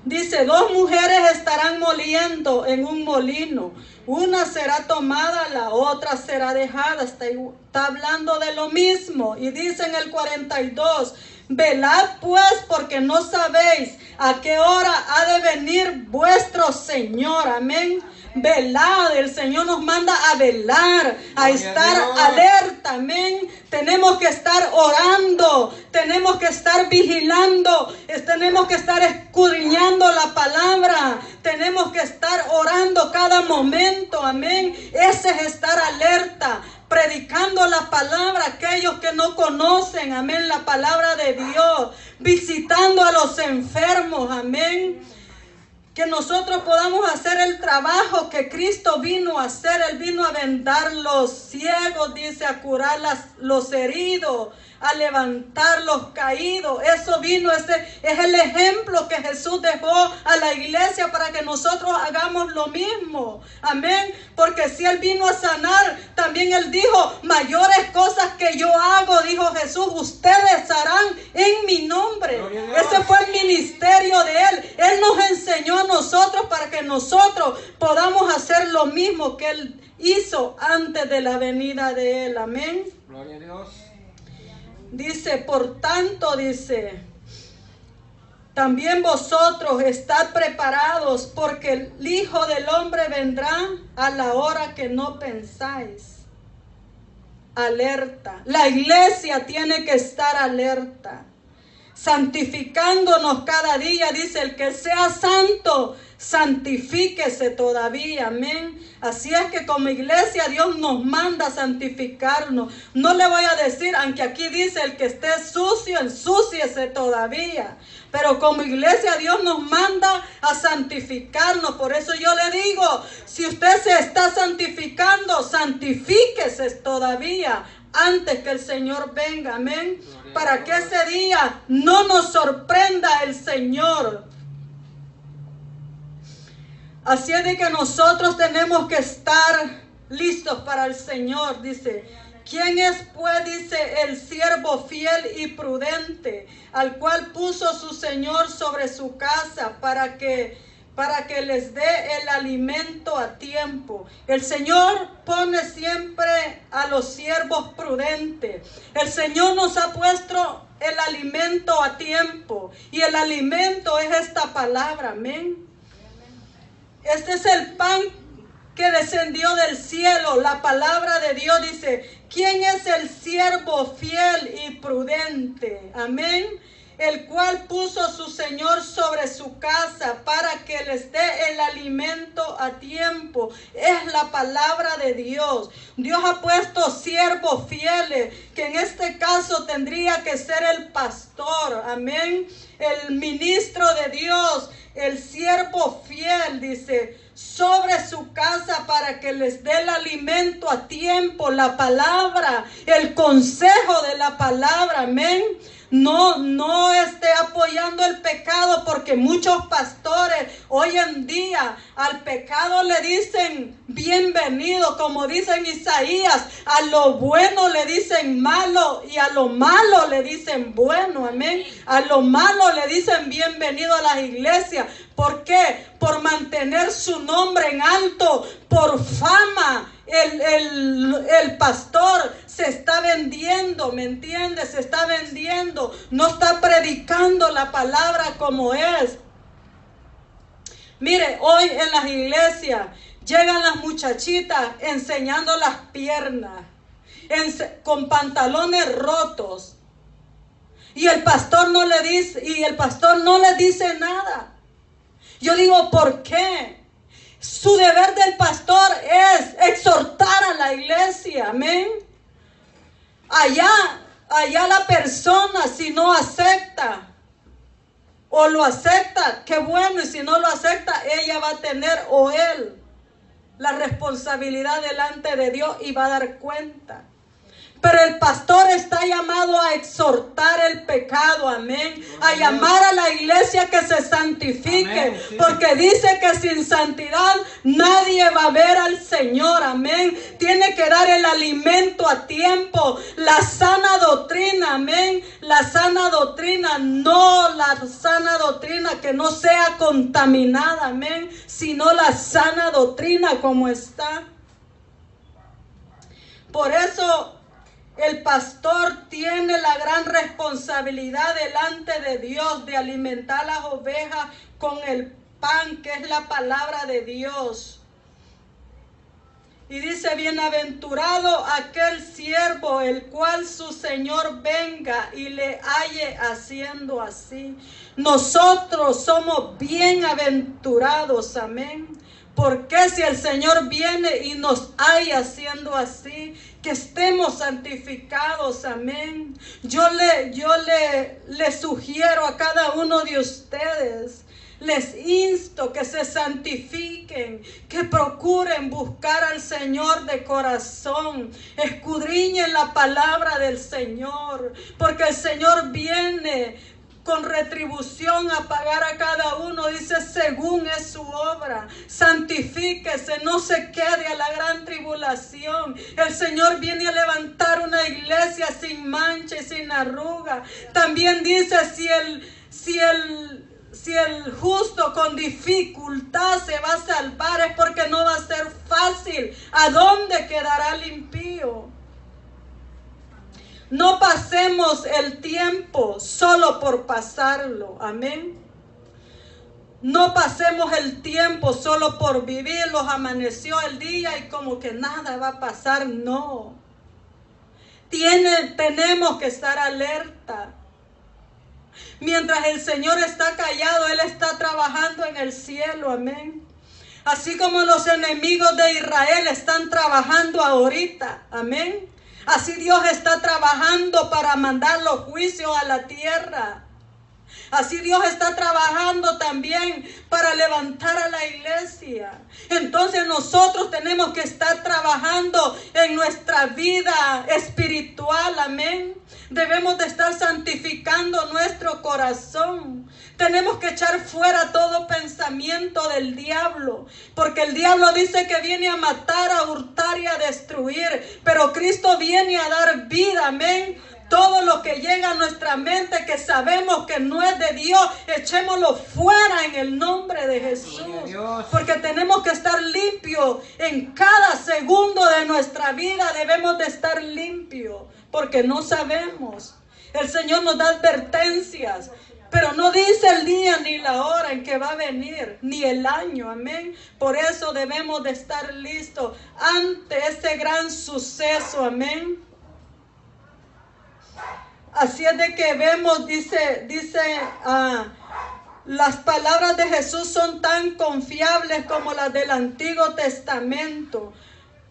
Dice, dos mujeres estarán moliendo en un molino, una será tomada, la otra será dejada. Está hablando de lo mismo. Y dice en el 42, velad pues, porque no sabéis a qué hora ha de venir vuestro Señor. Amén. Velad, el Señor nos manda a velar, a estar alerta, amén. Tenemos que estar orando, tenemos que estar vigilando, tenemos que estar escudriñando la palabra, tenemos que estar orando cada momento, amén. Ese es estar alerta, predicando la palabra a aquellos que no conocen, amén, la palabra de Dios, visitando a los enfermos, amén. Que nosotros podamos hacer el trabajo que Cristo vino a hacer. Él vino a vendar los ciegos, dice, a curar los heridos, a levantar los caídos. Eso vino, ese es el ejemplo que Jesús dejó a la iglesia para que nosotros hagamos lo mismo. Amén. Porque si Él vino a sanar, también Él dijo, mayores cosas que yo hago, dijo Jesús, ustedes harán en mi nombre. Ese fue el ministerio de Él. Él nos enseñó a nosotros para que nosotros podamos hacer lo mismo que Él hizo antes de la venida de Él. Amén. Gloria a Dios. Dice, por tanto, dice, también vosotros estad preparados, porque el Hijo del Hombre vendrá a la hora que no pensáis. Alerta. La iglesia tiene que estar alerta. santificándonos cada día. Dice, el que sea santo, santifíquese todavía. Amén. Así es que como iglesia Dios nos manda a santificarnos. No le voy a decir, aunque aquí dice el que esté sucio, ensúciese todavía. Pero como iglesia Dios nos manda a santificarnos. Por eso yo le digo, si usted se está santificando, santifíquese todavía antes que el Señor venga. Amén. Para que ese día no nos sorprenda el Señor. Así es de que nosotros tenemos que estar listos para el Señor. Dice, ¿quién es pues? Dice, el siervo fiel y prudente, al cual puso su Señor sobre su casa para que les dé el alimento a tiempo. El Señor pone siempre a los siervos prudentes. El Señor nos ha puesto el alimento a tiempo. Y el alimento es esta palabra. Amén. Este es el pan que descendió del cielo. La palabra de Dios dice, ¿quién es el siervo fiel y prudente? Amén. El cual puso su Señor sobre su casa para que les dé el alimento a tiempo. Es la palabra de Dios. Dios ha puesto siervos fieles, que en este caso tendría que ser el pastor. Amén. El ministro de Dios, el siervo fiel, dice, sobre su casa para que les dé el alimento a tiempo, la palabra, el consejo de la palabra. Amén. No esté apoyando el pecado, porque muchos pastores hoy en día al pecado le dicen bienvenido, como dice en Isaías, a lo bueno le dicen malo y a lo malo le dicen bueno. Amén. A lo malo le dicen bienvenido a las iglesias. ¿Por qué? Por mantener su nombre en alto, por fama. El pastor se está vendiendo, ¿me entiendes? Se está vendiendo, no está predicando la palabra como es. Mire, hoy en las iglesias llegan las muchachitas enseñando las piernas, con pantalones rotos, y el pastor no le dice nada. Yo digo, ¿por qué? Su deber del pastor es exhortar a la iglesia. Amén. Allá la persona, si no acepta o lo acepta, qué bueno. Y si no lo acepta, ella va a tener, o él, la responsabilidad delante de Dios y va a dar cuenta. Pero el pastor está llamado a exhortar el pecado, amén. A llamar a la iglesia que se santifique. Amén, sí. Porque dice que sin santidad nadie va a ver al Señor, amén. Tiene que dar el alimento a tiempo. La sana doctrina, amén. La sana doctrina, no la sana doctrina que no sea contaminada, amén. Sino la sana doctrina como está. Por eso el pastor tiene la gran responsabilidad delante de Dios de alimentar las ovejas con el pan que es la palabra de Dios. Y dice, bienaventurado aquel siervo el cual su Señor venga y le halle haciendo así. Nosotros somos bienaventurados, amén. Porque si el Señor viene y nos halla haciendo así, que estemos santificados, amén. Yo le sugiero a cada uno de ustedes, les insto que se santifiquen, que procuren buscar al Señor de corazón, escudriñen la palabra del Señor, porque el Señor viene con retribución a pagar a cada uno, dice, según es su obra. Santifíquese, no se quede a la gran tribulación. El Señor viene a levantar una iglesia sin mancha y sin arruga. También dice, si el justo con dificultad se va a salvar, es porque no va a ser fácil. ¿A dónde quedará el impío? No pasemos el tiempo solo por pasarlo, amén. No pasemos el tiempo solo por vivirlo. Amaneció el día y como que nada va a pasar, no. Tenemos que estar alerta. Mientras el Señor está callado, Él está trabajando en el cielo, amén. Así como los enemigos de Israel están trabajando ahorita, amén. Así Dios está trabajando para mandar los juicios a la tierra. Así Dios está trabajando también para levantar a la iglesia. Entonces nosotros tenemos que estar trabajando en nuestra vida espiritual, amén. Debemos de estar santificando nuestro corazón. Tenemos que echar fuera todo pensamiento del diablo, porque el diablo dice que viene a matar, a hurtar y a destruir, pero Cristo viene a dar vida, amén. Todo lo que llega a nuestra mente que sabemos que no es de Dios, echémoslo fuera en el nombre de Jesús. Porque tenemos que estar limpios en cada segundo de nuestra vida. Debemos de estar limpios porque no sabemos. El Señor nos da advertencias, pero no dice el día ni la hora en que va a venir, ni el año, amén. Por eso debemos de estar listos ante ese gran suceso, amén. Así es de que vemos, dice, las palabras de Jesús son tan confiables como las del Antiguo Testamento.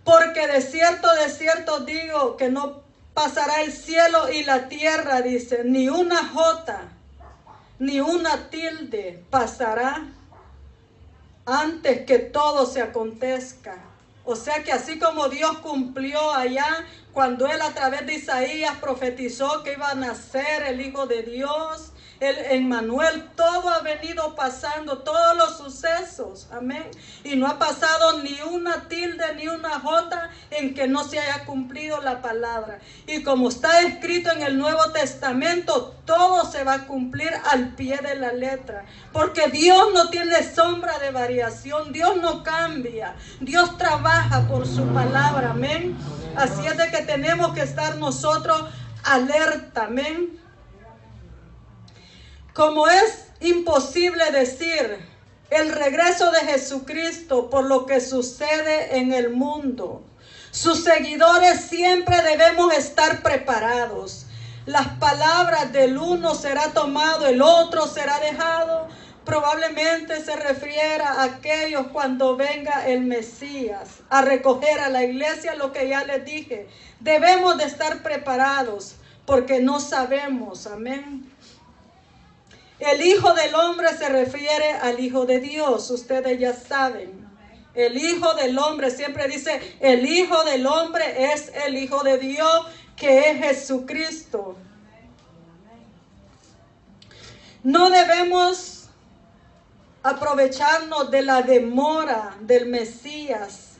Porque de cierto digo que no pasará el cielo y la tierra, dice, ni una jota, ni una tilde pasará antes que todo se acontezca. O sea que así como Dios cumplió allá cuando Él a través de Isaías profetizó que iba a nacer el Hijo de Dios, el Emmanuel, todo ha venido pasando, todos los sucesos, amén. Y no ha pasado ni una tilde ni una jota en que no se haya cumplido la palabra. Y como está escrito en el Nuevo Testamento, todo se va a cumplir al pie de la letra. Porque Dios no tiene sombra de variación, Dios no cambia, Dios trabaja por su palabra, amén. Así es de que tenemos que estar nosotros alerta, amén. Como es imposible decir el regreso de Jesucristo por lo que sucede en el mundo, sus seguidores siempre debemos estar preparados. Las palabras del uno será tomado, el otro será dejado. Probablemente se refiera a aquellos cuando venga el Mesías a recoger a la iglesia, lo que ya les dije. Debemos de estar preparados porque no sabemos, amén. El Hijo del Hombre se refiere al Hijo de Dios, ustedes ya saben. El Hijo del Hombre, siempre dice, el Hijo del Hombre es el Hijo de Dios, que es Jesucristo. No debemos aprovecharnos de la demora del Mesías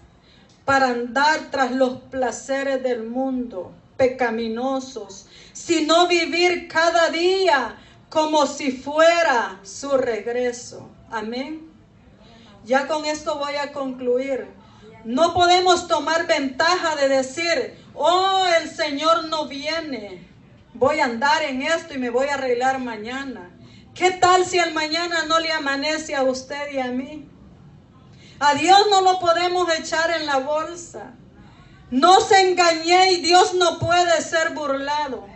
para andar tras los placeres del mundo pecaminosos, sino vivir cada día como si fuera su regreso. Amén. Ya con esto voy a concluir. No podemos tomar ventaja de decir, oh, el Señor no viene. Voy a andar en esto y me voy a arreglar mañana. ¿Qué tal si el mañana no le amanece a usted y a mí? A Dios no lo podemos echar en la bolsa. No se engañe y Dios no puede ser burlado.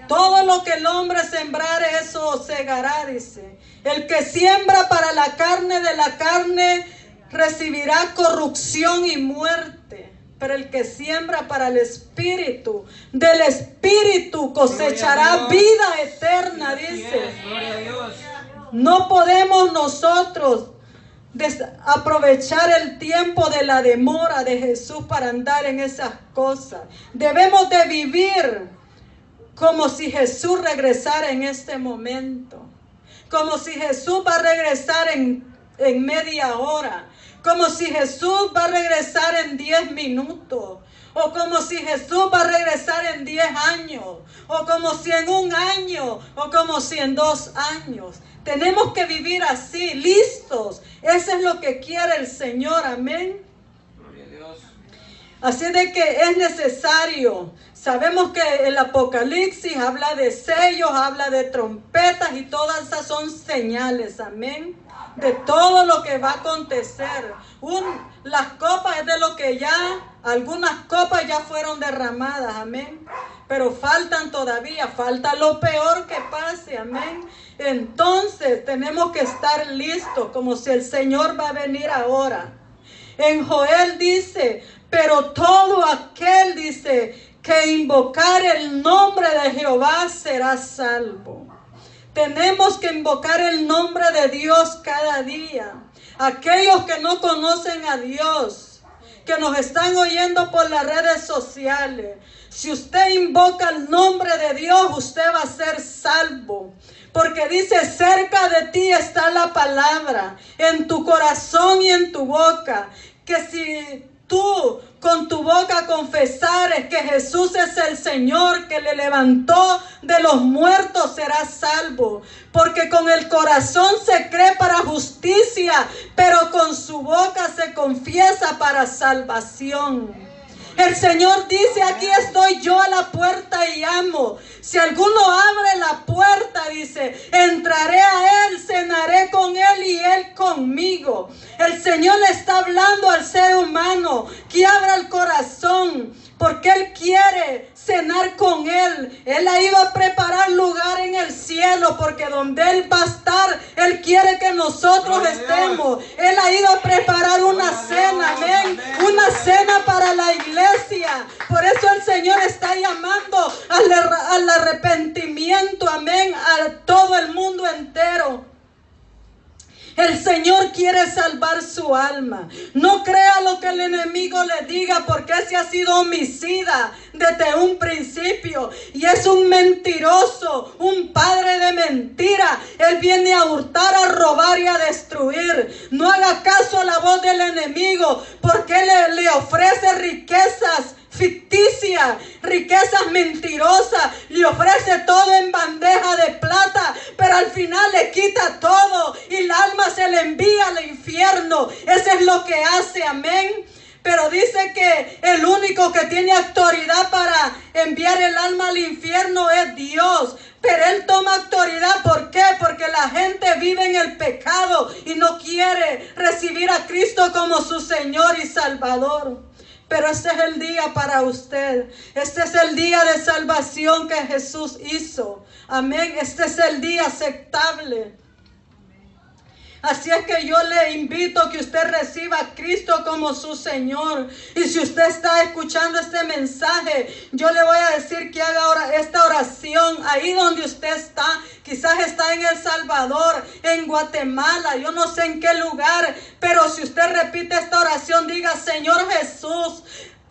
Todo lo que el hombre sembrare, eso segará, dice. El que siembra para la carne, de la carne recibirá corrupción y muerte. Pero el que siembra para el Espíritu, del Espíritu cosechará vida eterna, dice. No podemos nosotros aprovechar el tiempo de la demora de Jesús para andar en esas cosas. Debemos de vivir como si Jesús regresara en este momento. Como si Jesús va a regresar en media hora. Como si Jesús va a regresar en 10 minutos. O como si Jesús va a regresar en 10 años. O como si en 1 año. O como si en 2 años. Tenemos que vivir así, listos. Eso es lo que quiere el Señor. Amén. Gloria a Dios. Así de que es necesario. Sabemos que el Apocalipsis habla de sellos, habla de trompetas y todas esas son señales, amén, de todo lo que va a acontecer. Las copas es de lo que ya, algunas copas ya fueron derramadas, amén. pero faltan todavía, falta lo peor que pase, amén. Entonces tenemos que estar listos como si el Señor va a venir ahora. En Joel dice, pero todo aquel, dice, que invocar el nombre de Jehová será salvo. Tenemos que invocar el nombre de Dios cada día. Aquellos que no conocen a Dios, que nos están oyendo por las redes sociales, si usted invoca el nombre de Dios, usted va a ser salvo. Porque dice, cerca de ti está la palabra, en tu corazón y en tu boca, que si tú con tu boca confesares que Jesús es el Señor, que le levantó de los muertos, serás salvo. Porque con el corazón se cree para justicia, pero con su boca se confiesa para salvación. El Señor dice, aquí estoy yo a la puerta y llamo. Si alguno abre la puerta, dice, entraré a él, cenaré con él y él conmigo. El Señor le está hablando al ser humano que abra el corazón, porque Él quiere cenar con Él. Él ha ido a preparar lugar en el cielo, porque donde Él va a estar, Él quiere que nosotros estemos. Él ha ido a preparar una cena, amén, una cena para la iglesia. Por eso el Señor está llamando al arrepentimiento, amén, a todo el mundo entero. El Señor quiere salvar su alma. No crea lo que el enemigo le diga, porque ese ha sido homicida desde un principio. Y es un mentiroso, un padre de mentira. Él viene a hurtar, a robar y a destruir. No haga caso a la voz del enemigo, porque él le ofrece riquezas ficticia, riquezas mentirosas, le ofrece todo en bandeja de plata, pero al final le quita todo y el alma se le envía al infierno. Eso es lo que hace, amén. Pero dice que el único que tiene autoridad para enviar el alma al infierno es Dios. Pero Él toma autoridad, ¿por qué? Porque la gente vive en el pecado y no quiere recibir a Cristo como su Señor y Salvador. Pero este es el día para usted. Este es el día de salvación que Jesús hizo. Amén. Este es el día aceptable. Así es que yo le invito a que usted reciba a Cristo como su Señor. Y si usted está escuchando este mensaje, yo le voy a decir que haga ahora esta oración ahí donde usted está. Quizás está en El Salvador, en Guatemala, yo no sé en qué lugar. Pero si usted repite esta oración, diga: Señor Jesús,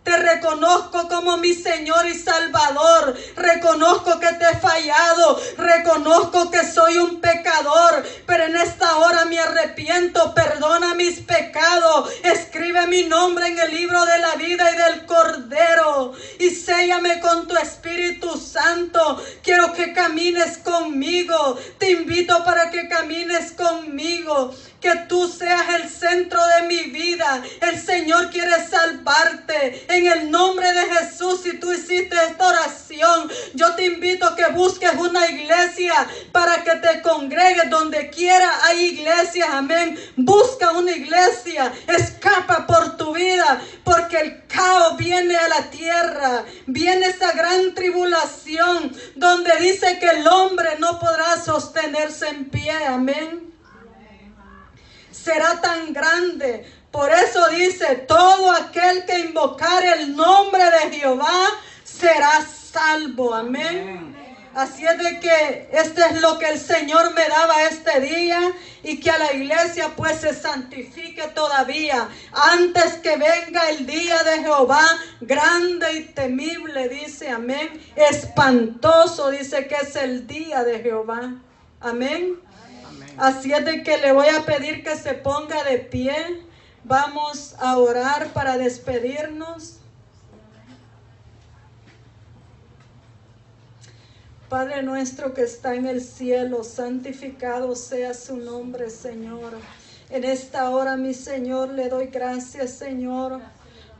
te reconozco como mi Señor y Salvador. Reconozco que te he fallado. Reconozco que soy un pecador. Pero en esta hora me arrepiento. Perdona mis pecados. Escribe mi nombre en el libro de la vida y del Cordero. Y séllame con tu Espíritu Santo. Quiero que camines conmigo. Te invito para que camines conmigo. Que tú seas el centro de mi vida. El Señor quiere salvarte. En el nombre de Jesús, si tú hiciste esta oración, yo te invito a que busques una iglesia para que te congregues. Donde quiera hay iglesias, amén. Busca una iglesia. Escapa por tu vida, porque el caos viene a la tierra. Viene esa gran tribulación donde dice que el hombre no podrá sostenerse en pie, amén. Será tan grande. Por eso dice: todo aquel que invocare el nombre de Jehová será salvo. Amén. Así es de que este es lo que el Señor me daba este día, y que a la iglesia pues se santifique todavía antes que venga el día de Jehová, grande y temible, dice, amén. Espantoso, dice que es el día de Jehová. Amén. Así es de que le voy a pedir que se ponga de pie. Vamos a orar para despedirnos. Padre nuestro que está en el cielo, santificado sea su nombre, Señor. En esta hora, mi Señor, le doy gracias, Señor,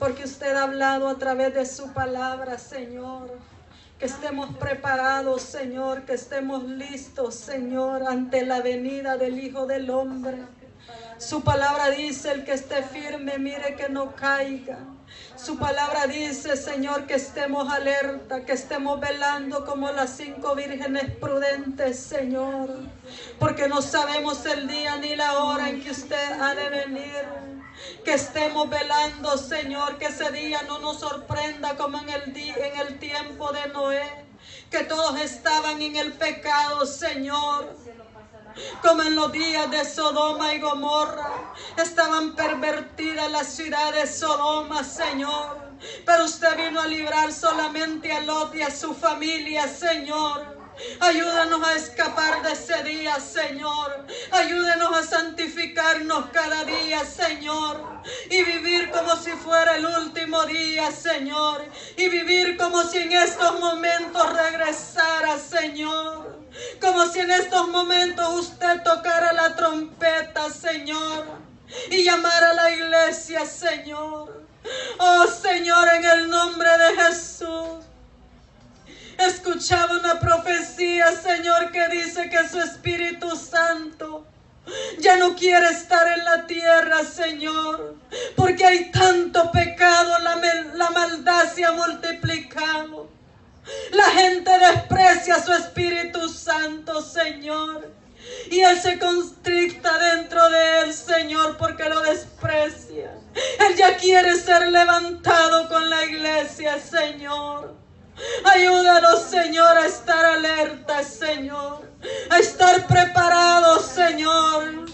porque usted ha hablado a través de su palabra, Señor. Que estemos preparados, Señor, que estemos listos, Señor, ante la venida del Hijo del Hombre. Su palabra dice: el que esté firme, mire que no caiga. Su palabra dice, Señor, que estemos alerta, que estemos velando como las 5 vírgenes prudentes, Señor, porque no sabemos el día ni la hora en que usted ha de venir. Que estemos velando, Señor, que ese día no nos sorprenda como en el tiempo de Noé, que todos estaban en el pecado, Señor, como en los días de Sodoma y Gomorra. Estaban pervertidas las ciudades de Sodoma, Señor, pero usted vino a librar solamente a Lot y a su familia, Señor. Ayúdanos a escapar de ese día, Señor. Ayúdenos a santificarnos cada día, Señor, y vivir como si fuera el último día, Señor, y vivir como si en estos momentos regresara, Señor, como si en estos momentos usted tocara la trompeta, Señor, y llamara a la iglesia, Señor. Oh, Señor, en el nombre de Jesús. Escuchaba una profecía, Señor, que dice que su Espíritu Santo ya no quiere estar en la tierra, Señor, porque hay tanto pecado, la maldad se ha multiplicado. La gente desprecia a su Espíritu Santo, Señor, y Él se constricta dentro de Él, Señor, porque lo desprecia. Él ya quiere ser levantado con la iglesia, Señor. Ayúdanos, Señor, a estar alertas, Señor, a estar preparados, Señor,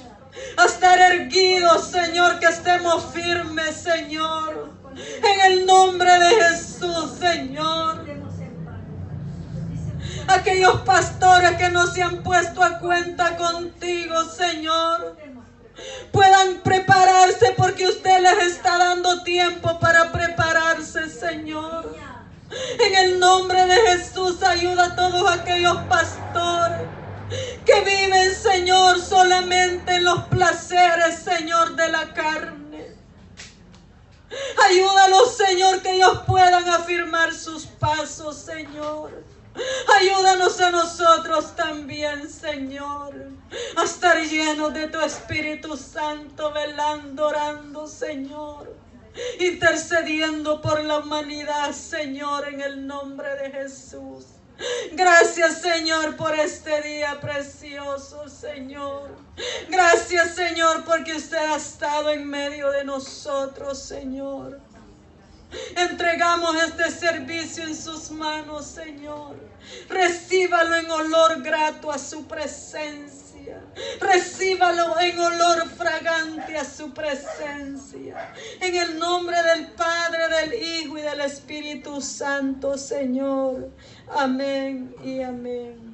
a estar erguidos, Señor, que estemos firmes, Señor, en el nombre de Jesús, Señor. Aquellos pastores que no se han puesto a cuenta contigo, Señor, puedan prepararse, porque usted les está dando tiempo para prepararse, Señor. En el nombre de Jesús, ayuda a todos aquellos pastores que viven, Señor, solamente en los placeres, Señor, de la carne. Ayúdalos, Señor, que ellos puedan afirmar sus pasos, Señor. Ayúdanos a nosotros también, Señor, a estar llenos de tu Espíritu Santo, velando, orando, Señor, intercediendo por la humanidad, Señor, en el nombre de Jesús. Gracias, Señor, por este día precioso, Señor. Gracias, Señor, porque usted ha estado en medio de nosotros, Señor. Entregamos este servicio en sus manos, Señor. Recíbalo en olor grato a su presencia. Recíbalo en olor fragante a su presencia. En el nombre del Padre, del Hijo y del Espíritu Santo, Señor. Amén y amén.